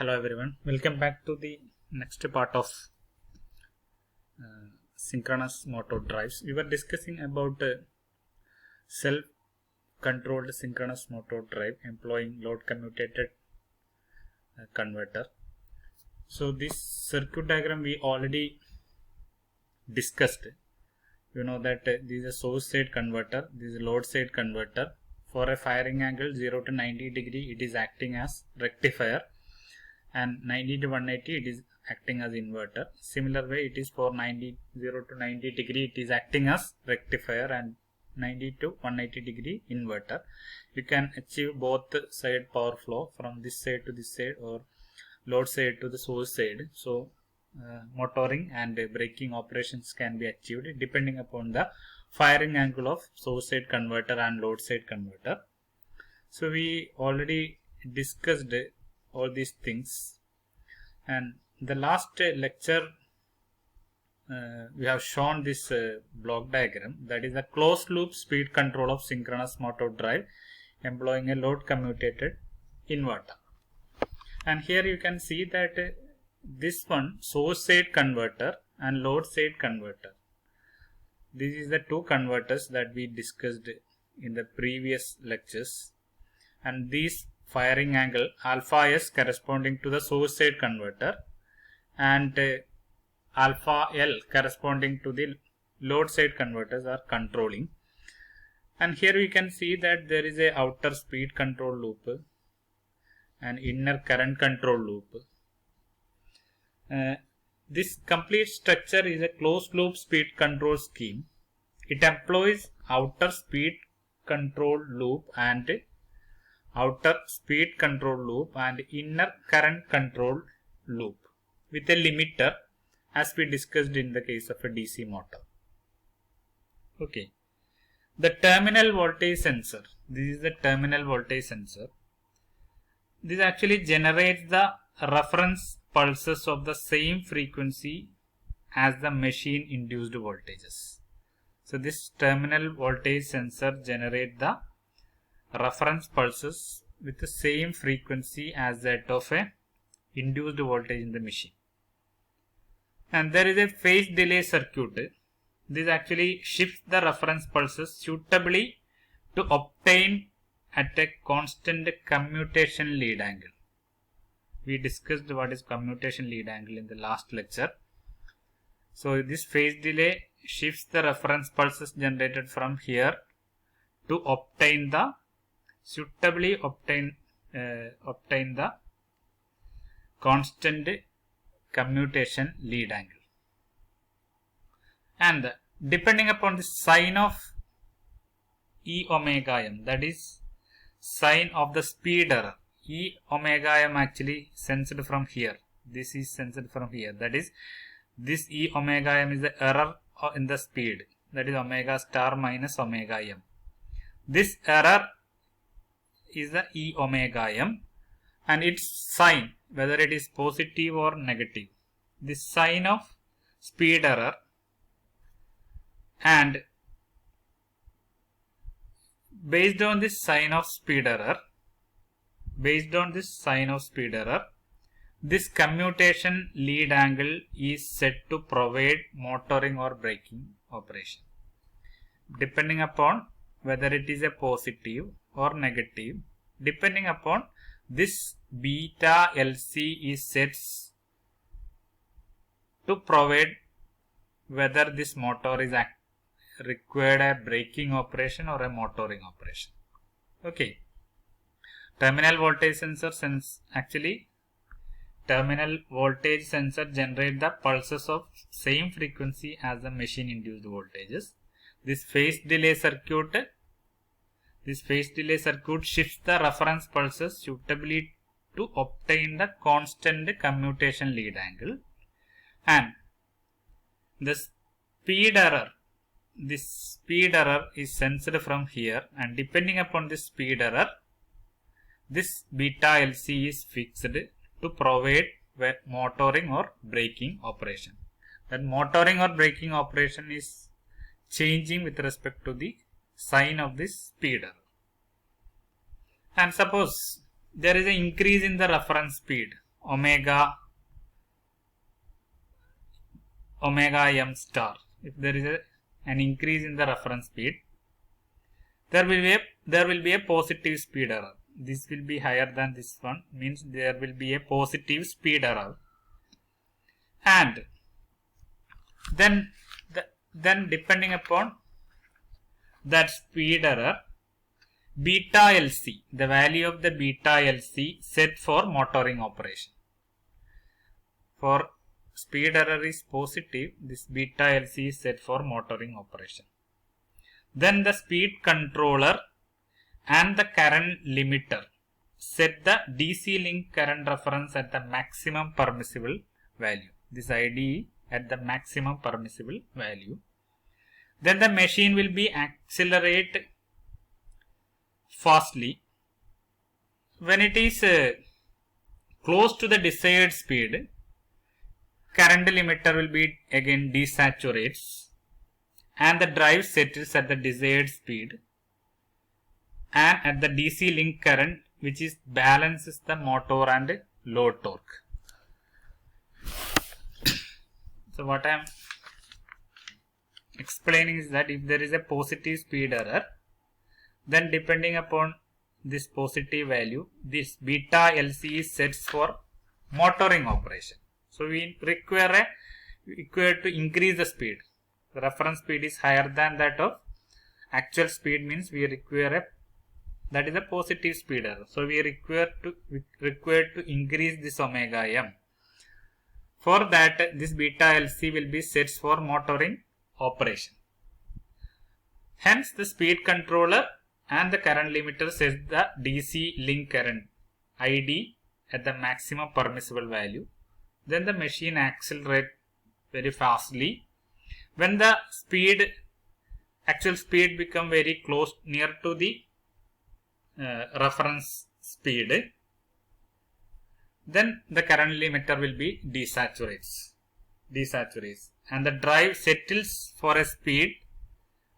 Hello everyone, welcome back to the next part of synchronous motor drives. We were discussing about self-controlled synchronous motor drive employing load commutated converter. So this circuit diagram we already discussed. You know that this is a source side converter, this is a load side converter. For a firing angle 0 to 90 degree it is acting as rectifier, and 90 to 180 it is acting as inverter. Similar way it is for 0 to 90 degree it is acting as rectifier, and 90 to 180 degree inverter. You can achieve both side power flow from this side to this side or load side to the source side. So motoring and braking operations can be achieved depending upon the firing angle of source side converter and load side converter. So we already discussed all these things, and the last lecture we have shown this block diagram, that is a closed loop speed control of synchronous motor drive employing a load commutated inverter. And here you can see that this one source side converter and load side converter, this is the two converters that we discussed in the previous lectures, and these firing angle alpha s corresponding to the source side converter and alpha L corresponding to the load side converters are controlling. And here we can see that there is a outer speed control loop and inner current control loop. This complete structure is a closed loop speed control scheme. It employs outer speed control loop and outer speed control loop and inner current control loop with a limiter, as we discussed in the case of a DC motor. Okay. The terminal voltage sensor. This is the terminal voltage sensor. This actually generates the reference pulses of the same frequency as the machine induced voltages. So this terminal voltage sensor generates the reference pulses with the same frequency as that of a induced voltage in the machine. And there is a phase delay circuit. This actually shifts the reference pulses suitably to obtain at a constant commutation lead angle. We discussed what is commutation lead angle in the last lecture. So this phase delay shifts the reference pulses generated from here to obtain the suitably obtain the constant commutation lead angle. And depending upon the sign of E omega m, that is sign of the speed error, E omega m actually sensed from here. This is sensed from here. That is, this E omega m is the error in the speed. That is omega star minus omega m. This error is the E omega m, and its sign, whether it is positive or negative, this sign of speed error, and based on this sign of speed error, this commutation lead angle is set to provide motoring or braking operation. Depending upon whether it is a positive or negative, depending upon this beta LC is set to provide whether this motor is required a braking operation or a motoring operation. Okay. Terminal voltage sensor terminal voltage sensor generate the pulses of same frequency as the machine induced voltages. This phase delay circuit shifts the reference pulses suitably to obtain the constant commutation lead angle, and the speed error, this speed error is sensed from here, and depending upon this speed error, this beta LC is fixed to provide motoring or braking operation. That motoring or braking operation is changing with respect to the sign of this speed error. And suppose there is an increase in the reference speed, omega m star. If there is an increase in the reference speed, there will be a positive speed error. This will be higher than this one, means there will be a positive speed error. And then depending upon that speed error, beta LC, the value of the beta LC set for motoring operation. For speed error is positive, this beta LC is set for motoring operation. Then the speed controller and the current limiter set the DC link current reference at the maximum permissible value. This IDE at the maximum permissible value. Then the machine will be accelerate fastly. When it is close to the desired speed, current limiter will be again desaturates and the drive settles at the desired speed and at the DC link current, which is balances the motor and load torque. So what I am explaining is that if there is a positive speed error, then depending upon this positive value, this beta LC is set for motoring operation. So we require to increase the speed. The reference speed is higher than that of actual speed, means we require that is a positive speed error. So we require to increase this omega m. For that, this beta LC will be set for motoring operation. Hence, the speed controller and the current limiter set the DC link current ID at the maximum permissible value. Then the machine accelerates very fastly. When the actual speed become very close, near to the reference speed, then the current limiter will be desaturates and the drive settles for a speed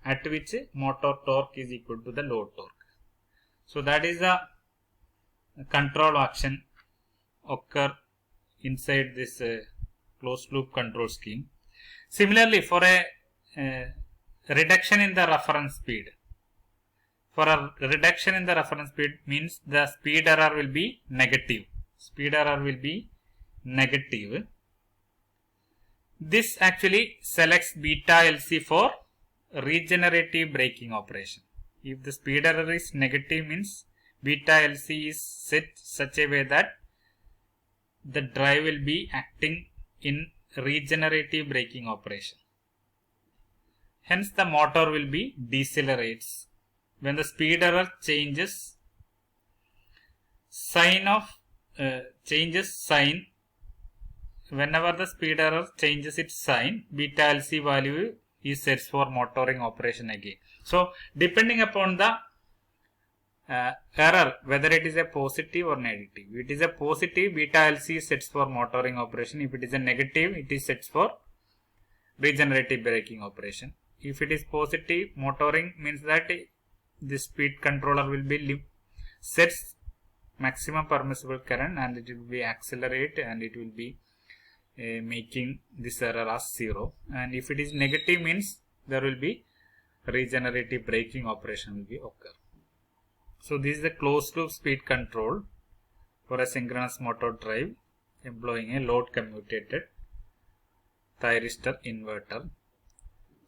at which motor torque is equal to the load torque. So that is the control action occur inside this closed loop control scheme. Similarly, for a reduction in the reference speed, means the speed error will be negative. This actually selects beta LC for regenerative braking operation. If the speed error is negative, means beta LC is set such a way that the drive will be acting in regenerative braking operation. Hence the motor will be decelerates. When the speed error changes sign, whenever the speed error changes its sign, beta LC value is set for motoring operation again. So depending upon the error, whether it is a positive or negative. If it is a positive, beta LC sets for motoring operation. If it is a negative, it is sets for regenerative braking operation. If it is positive, motoring means that the speed controller will be sets maximum permissible current and it will be accelerate and it will be making this error as 0. And if it is negative, means there will be regenerative braking operation will be occur. So this is the closed loop speed control for a synchronous motor drive employing a load commutated thyristor inverter.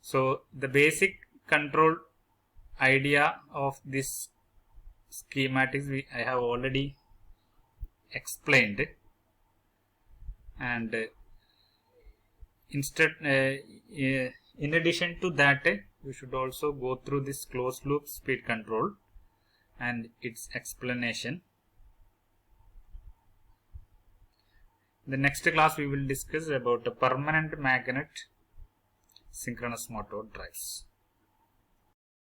So the basic control idea of this schematics I have already explained, and in addition to that, we should also go through this closed loop speed control and its explanation. In the next class we will discuss about the permanent magnet synchronous motor drives.